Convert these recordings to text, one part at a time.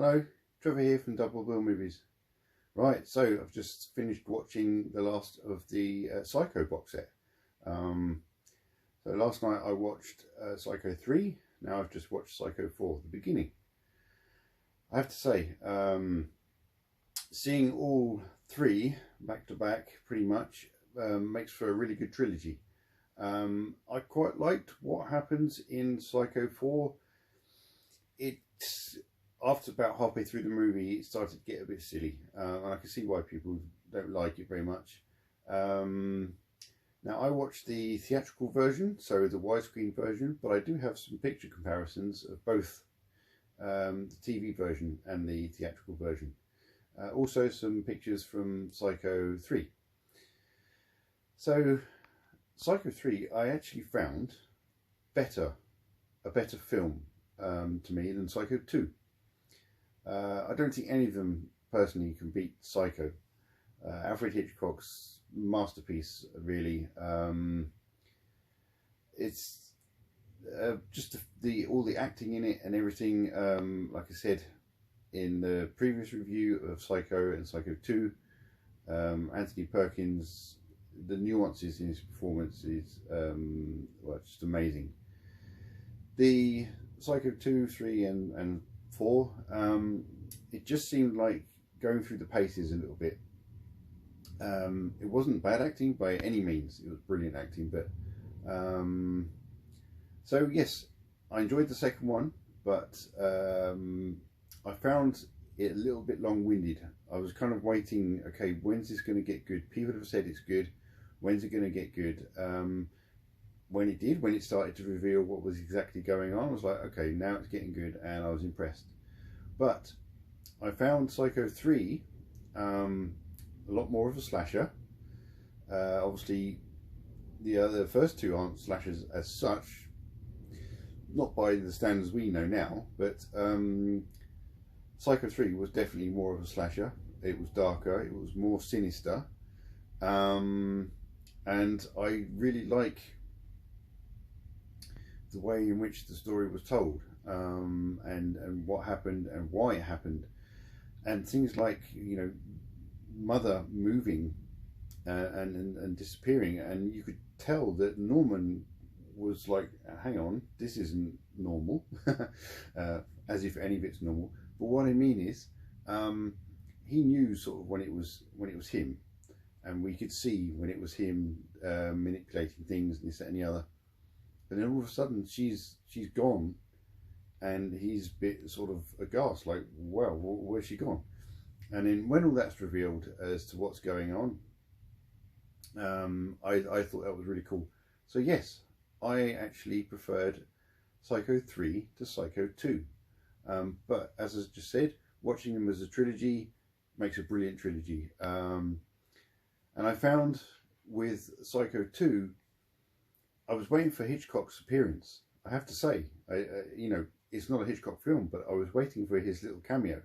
Hello, Trevor here from Double Bill Movies. Right, so I've just finished watching the last of the Psycho box set. So last night I watched Psycho 3, now I've just watched Psycho 4, the beginning. I have to say, seeing all three back to back pretty much makes for a really good trilogy. I quite liked what happens in Psycho 4. After about halfway through the movie, it started to get a bit silly, and I can see why people don't like it very much. Now, I watched the theatrical version, so the widescreen version, but I do have some picture comparisons of both the TV version and the theatrical version. Also, some pictures from Psycho 3. So, Psycho 3, I actually found a better film to me than Psycho 2. I don't think any of them personally can beat Psycho. Alfred Hitchcock's masterpiece, really. It's just all the acting in it and everything. Like I said in the previous review of Psycho and Psycho 2, Anthony Perkins, the nuances in his performance is well, just amazing. The Psycho 2, 3 and 4, it just seemed like going through the paces a little bit. It wasn't bad acting by any means, it was brilliant acting, but so yes, I enjoyed the second one, but I found it a little bit long-winded. I was kind of waiting, okay, when's this going to get good? People have said it's good, when's it going to get good? When it did, when it started to reveal what was exactly going on, I was like, okay, now it's getting good, and I was impressed. But I found Psycho 3 a lot more of a slasher. Obviously, the first two aren't slashers as such, not by the standards we know now, but Psycho 3 was definitely more of a slasher. It was darker, it was more sinister, and I really like the way in which the story was told, and what happened and why it happened, and things like, you know, Mother moving and disappearing, and you could tell that Norman was like, hang on, this isn't normal. As if any of it's normal. But what I mean is, he knew sort of when it was him, and we could see when it was him manipulating things and this, that, and the other. And then all of a sudden she's gone, and he's a bit sort of aghast, like, well, where's she gone? And then when all that's revealed as to what's going on, I thought that was really cool. So yes, I actually preferred Psycho 3 to Psycho 2. But as I just said, watching them as a trilogy makes a brilliant trilogy. And I found with Psycho 2, I was waiting for Hitchcock's appearance. I have to say, you know, it's not a Hitchcock film, but I was waiting for his little cameo.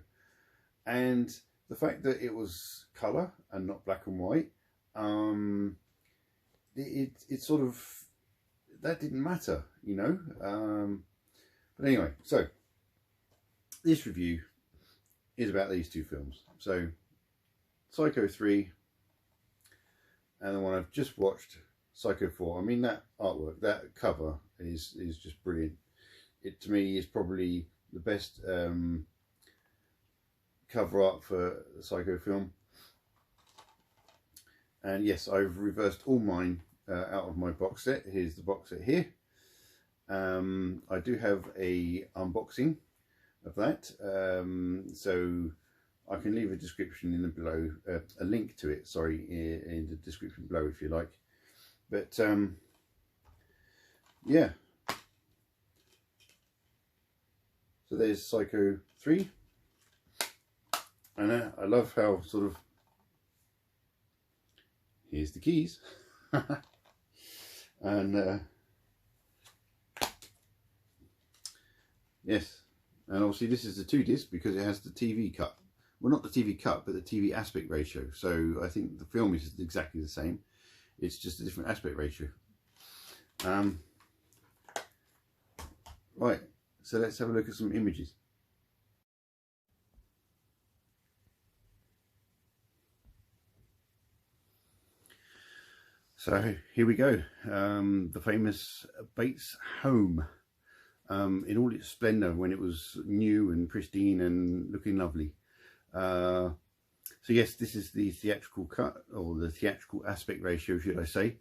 And the fact that it was colour and not black and white, it sort of, that didn't matter, you know. But anyway, so this review is about these two films. So Psycho 3 and the one I've just watched, Psycho 4. I mean, that artwork, that cover is just brilliant. It, to me, is probably the best cover art for a Psycho film. And yes, I've reversed all mine out of my box set. Here's the box set here. I do have a unboxing of that, so I can leave a description in the below, a link to it, sorry, in the description below if you like. But yeah, so there's Psycho 3, and I love how sort of, here's the keys, and yes, and obviously this is the 2-disc because it has the TV cut. Well, not the TV cut, but the TV aspect ratio. So I think the film is exactly the same. It's just a different aspect ratio. Right, so let's have a look at some images. So here we go, the famous Bates home in all its splendour when it was new and pristine and looking lovely. So yes, this is the theatrical cut, or the theatrical aspect ratio, should I say,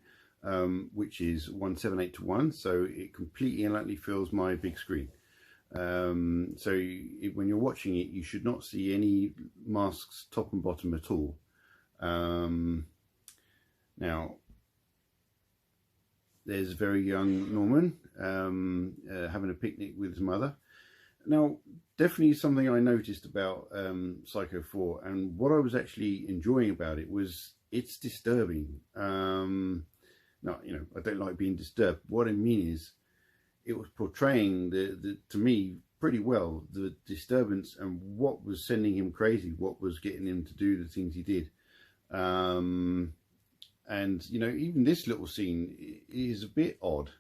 which is 1:7:8:1, so it completely and utterly fills my big screen. So when you're watching it, you should not see any masks top and bottom at all. Now, there's a very young Norman having a picnic with his mother. Now, definitely something I noticed about Psycho 4, and what I was actually enjoying about it was it's disturbing. Now, you know, I don't like being disturbed. What I mean is, it was portraying to me pretty well the disturbance and what was sending him crazy, what was getting him to do the things he did. And you know, even this little scene is a bit odd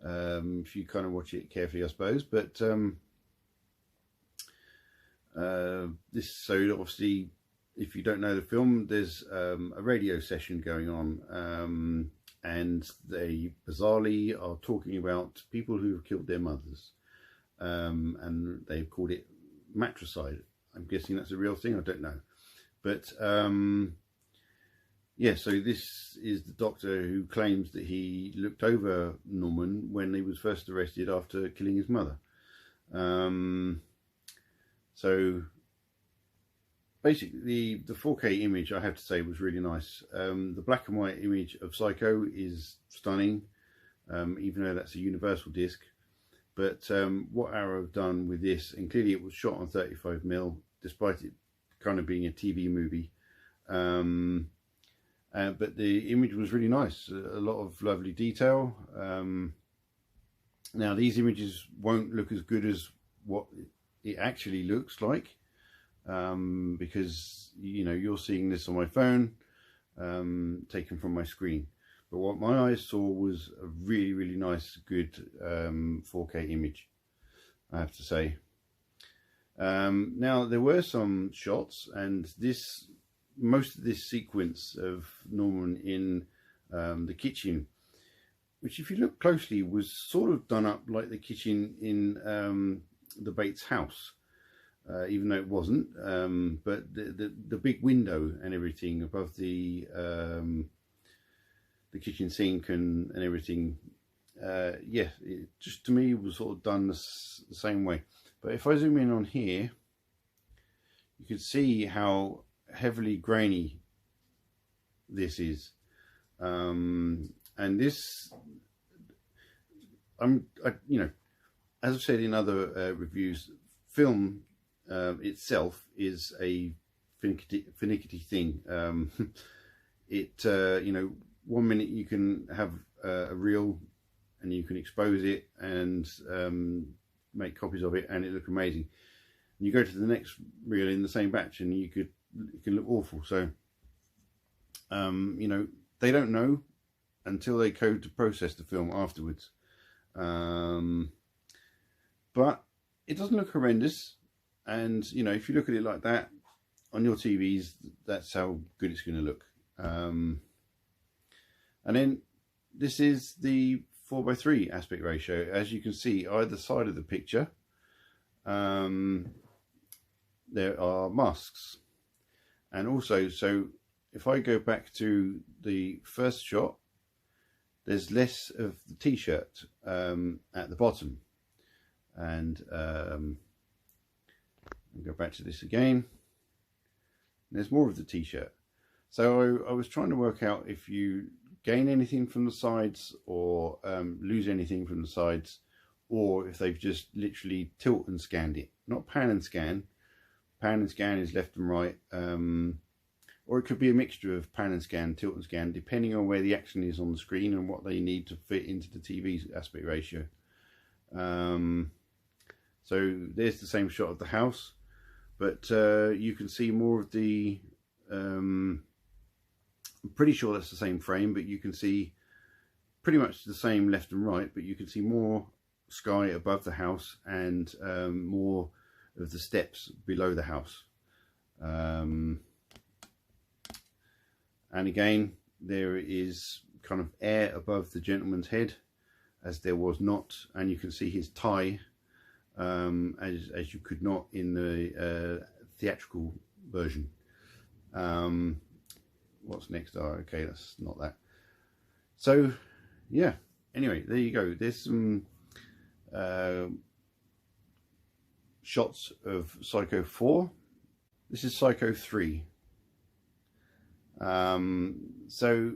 if you kind of watch it carefully, I suppose. But so obviously, if you don't know the film, there's a radio session going on, and they bizarrely are talking about people who have killed their mothers, and they've called it matricide. I'm guessing that's a real thing, I don't know. But yeah, so this is the doctor who claims that he looked over Norman when he was first arrested after killing his mother. So basically, the 4K image, I have to say, was really nice. The black and white image of Psycho is stunning, even though that's a universal disc. But what Arrow have done with this, and clearly it was shot on 35mm, despite it kind of being a TV movie. But the image was really nice, a lot of lovely detail. Now, these images won't look as good as what it actually looks like, because, you know, you're seeing this on my phone, taken from my screen. But what my eyes saw was a really, really nice, good 4K image, I have to say. Now, there were some shots, and most of this sequence of Norman in the kitchen, which if you look closely was sort of done up like the kitchen in the Bates house, even though it wasn't, but the big window and everything above the kitchen sink and everything, yeah, it just to me was sort of done the same way. But if I zoom in on here, you can see how heavily grainy this is, and this, you know, as I've said in other reviews, film itself is a finicky thing. You know, 1 minute you can have a reel and you can expose it and make copies of it and it look amazing. And you go to the next reel in the same batch and it can look awful. So you know, they don't know until they code to process the film afterwards. But it doesn't look horrendous, and you know, if you look at it like that on your TVs, that's how good it's going to look. And then this is the 4:3 aspect ratio. As you can see, either side of the picture there are masks. And also, so if I go back to the first shot, there's less of the t-shirt at the bottom. And I'll go back to this again. There's more of the t-shirt. So I was trying to work out if you gain anything from the sides or lose anything from the sides, or if they've just literally tilt and scanned it. Not pan and scan. Pan and scan is left and right. Or it could be a mixture of pan and scan, tilt and scan, depending on where the action is on the screen and what they need to fit into the TV's aspect ratio. So there's the same shot of the house, but you can see more of the, I'm pretty sure that's the same frame, but you can see pretty much the same left and right, but you can see more sky above the house and more of the steps below the house. And again, there is kind of air above the gentleman's head, as there was not, and you can see his tie as you could not in the theatrical version. What's next? Oh, okay, that's not that. So yeah, anyway, there you go. There's some shots of Psycho 4. This is Psycho 3. So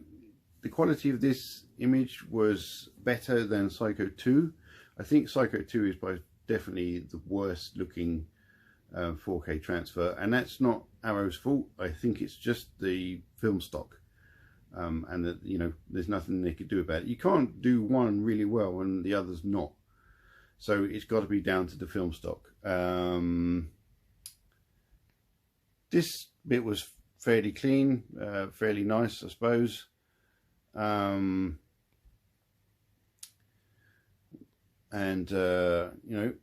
the quality of this image was better than Psycho 2. I think Psycho 2 is by definitely the worst looking 4K transfer, and that's not Arrow's fault. I think it's just the film stock, and that, you know, there's nothing they could do about it. You can't do one really well and the other's not, so it's got to be down to the film stock. This bit was fairly clean, fairly nice, I suppose. You know,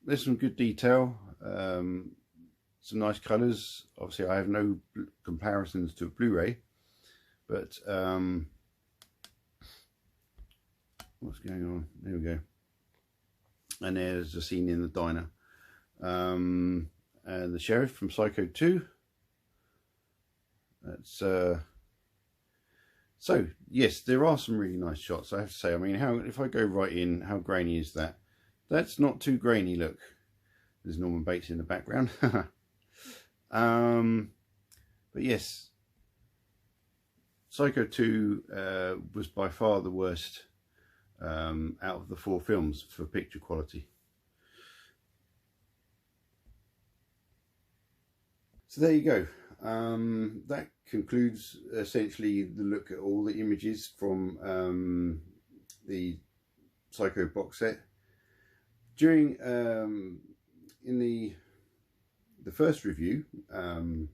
there's some good detail, some nice colours. Obviously I have no comparisons to Blu-ray, but what's going on? There we go. And there's a scene in the diner, and the sheriff from Psycho 2. That's so yes, there are some really nice shots, I have to say. I mean, if I go right in, how grainy is that? That's not too grainy. Look, there's Norman Bates in the background. But yes, Psycho 2 was by far the worst out of the 4 films for picture quality. So there you go. That concludes essentially the look at all the images from the Psycho box set. During in the first review, in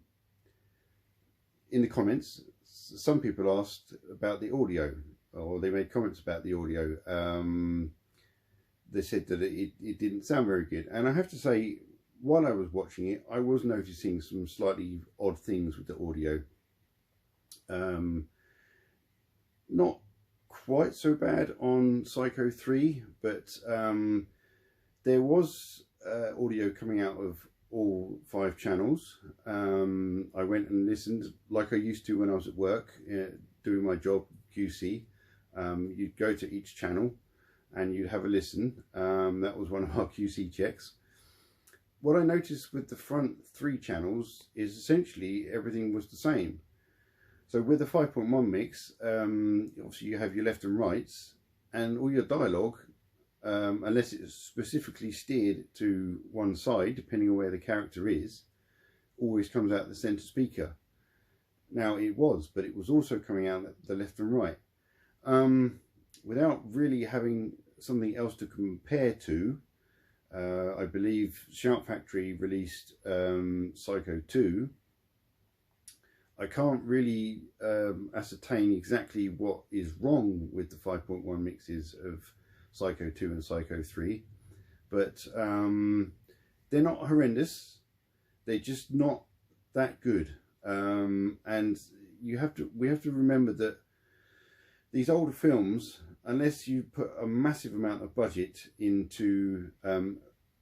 the comments, some people asked about the audio, or they made comments about the audio. They said that it didn't sound very good, and I have to say, while I was watching it, I was noticing some slightly odd things with the audio. Not quite so bad on Psycho 3, but there was audio coming out of all 5 channels. I went and listened like I used to when I was at work doing my job, QC. You'd go to each channel and you'd have a listen. That was one of our QC checks. What I noticed with the front 3 channels is essentially everything was the same. So with the 5.1 mix, obviously you have your left and rights, and all your dialogue, unless it's specifically steered to one side, depending on where the character is, always comes out the center speaker. Now it was, but it was also coming out the left and right. Without really having something else to compare to, I believe Shout Factory released Psycho 2. I can't really ascertain exactly what is wrong with the 5.1 mixes of Psycho 2 and Psycho 3, but they're not horrendous. They're just not that good. And we have to remember that these older films, unless you put a massive amount of budget into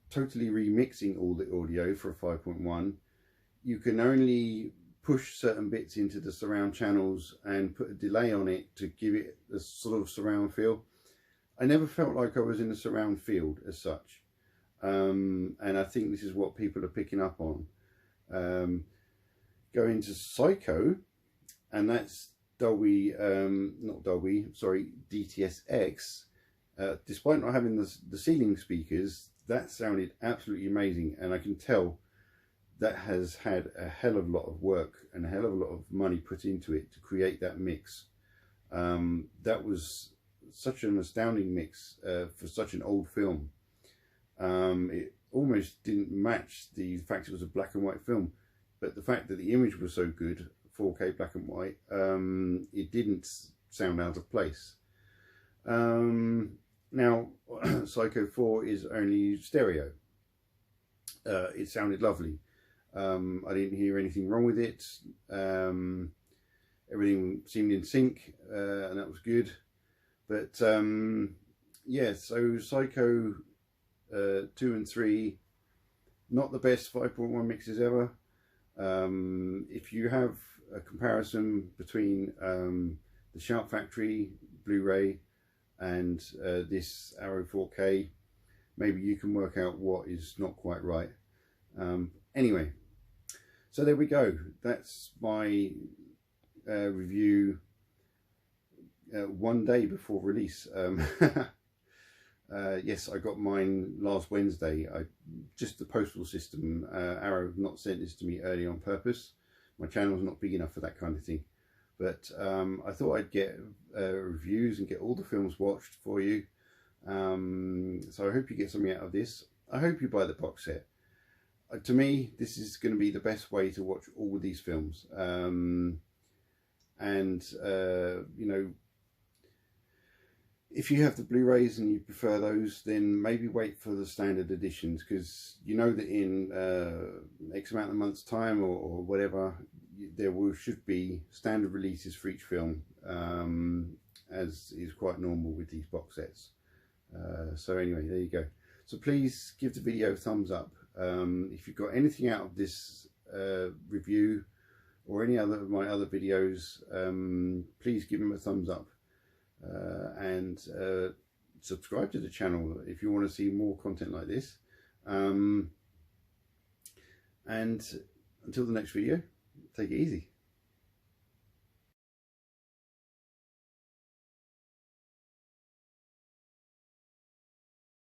totally remixing all the audio for a 5.1, you can only push certain bits into the surround channels and put a delay on it to give it a sort of surround feel. I never felt like I was in a surround field as such, and I think this is what people are picking up on. Going to Psycho, and that's Dolby, not Dolby, sorry, DTS-X. Despite not having the ceiling speakers, that sounded absolutely amazing, and I can tell that has had a hell of a lot of work and a hell of a lot of money put into it to create that mix. That was such an astounding mix for such an old film. It almost didn't match the fact it was a black and white film, but the fact that the image was so good, 4K black and white, it didn't sound out of place. Now Psycho 4 is only stereo. It sounded lovely. I didn't hear anything wrong with it. everything seemed in sync, and that was good. But yeah, so Psycho 2 and 3, not the best 5.1 mixes ever. If you have a comparison between the Shout Factory Blu-ray and this Arrow 4K, maybe you can work out what is not quite right. Anyway, so there we go. That's my review 1 day before release. Yes, I got mine last Wednesday. Just the postal system, Arrow have not sent this to me early on purpose. My channel's not big enough for that kind of thing. But I thought I'd get reviews and get all the films watched for you. So I hope you get something out of this. I hope you buy the box set. To me, this is going to be the best way to watch all of these films. You know, if you have the Blu-rays and you prefer those, then maybe wait for the standard editions, because you know that in X amount of months time or whatever, there should be standard releases for each film, as is quite normal with these box sets. So anyway, there you go. So please give the video a thumbs up. If you've got anything out of this review or any other of my other videos, please give them a thumbs up. And subscribe to the channel if you want to see more content like this. And until the next video, take it easy.